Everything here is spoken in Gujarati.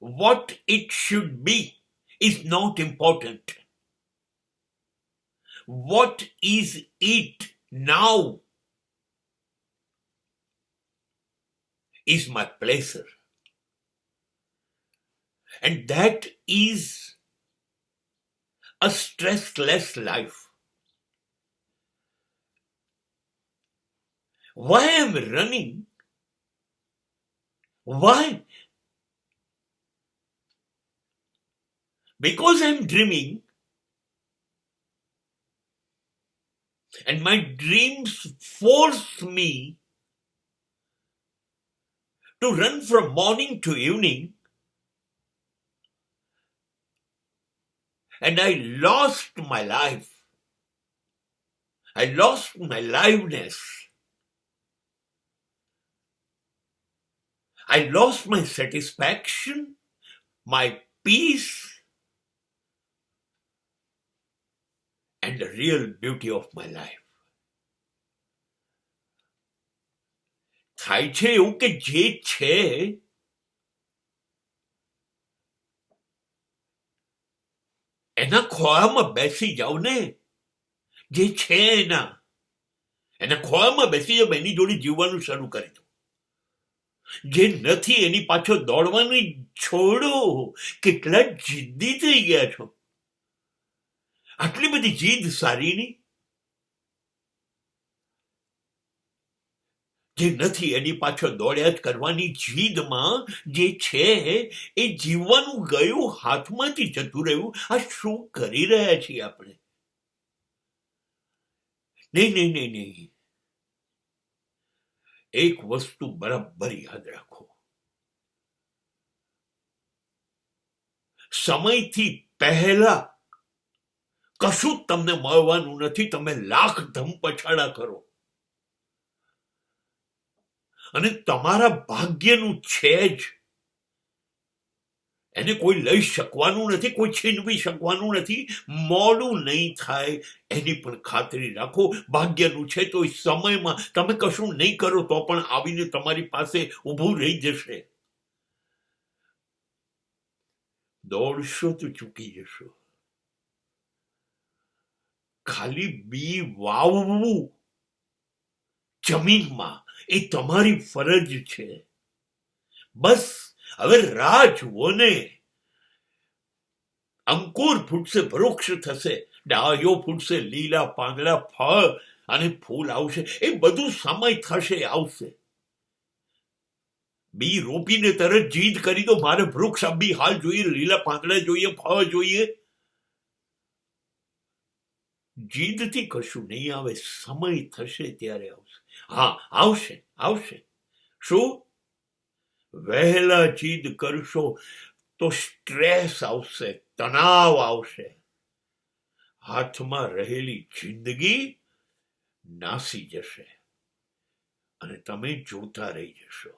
what it should be is not important. What is it now is my pleasure. And that is a stressless life. Why am I running? Why? Because I'm dreaming, and my dreams force me to run from morning to evening, and I lost my life. I lost my liveness. I lost my satisfaction, my peace, and the real beauty of my life. થાય છે એવું કે જે છે એના ખોળામાં બેસી જાવ ને, જે છે એના ખોળામાં બેસી જાવ, એની જોડે જીવવાનું શરૂ કરી દો. જે નથી એની પાછળ દોડવાનું છોડો. કેટલા જિદ્દી થઈ ગયા છો. આટલી બધી જીદ સારી નહીં. જે નથી એની પાછળ દોડ્યા જ કરવાની જીદમાં જે છે એ જીવવાનું ગયું, હાથમાંથી જતું રહ્યું. આ શું કરી રહ્યા છીએ આપણે? નહીં નહીં નહીં નહીં. એક વસ્તુ બરાબર યાદ રાખો. સમયથી પહેલા કશું જ તમને મળવાનું નથી. તમે લાખ ધમ પછાડા કરો અને તમારા ભાગ્યનું છે જ. એને કોઈ લઈ શકવાનું નથી, કોઈ છીનવી શકવાનું નથી. મોડું નહીં થાય એની પણ ખાતરી રાખો. ભાગ્યનું છે તો એ સમયમાં તમે કશું નહીં કરો તો પણ આવીને તમારી પાસે ઊભું રહી જશે. દોડશો તો ચૂકી જશો. ખાલી બી વાવવું જમીનમાં એ તમારી ફરજ છે. બસ હવે રાહ જુઓ ને. અંકુર ફૂટશે, વૃક્ષ થશે, ડાળીઓ ફૂટશે, લીલા પાંદડા, ફળ અને ફૂલ આવશે. એ બધું સમય થશે, આવશે. બી રોપીને તરત જીદ કરી દો મારે વૃક્ષ બી હાલ જોઈએ, લીલા પાંદડા જોઈએ, ફળ જોઈએ. જીદથી કશું નહીં આવે. સમય થશે ત્યારે આવશે. હા, આવશે આવશે. શું? વહેલા જીદ કરશો તો સ્ટ્રેસ આવશે, તણાવ આવશે. હાથમાં રહેલી જિંદગી નાસી જશે અને તમે જોતા રહી જશો.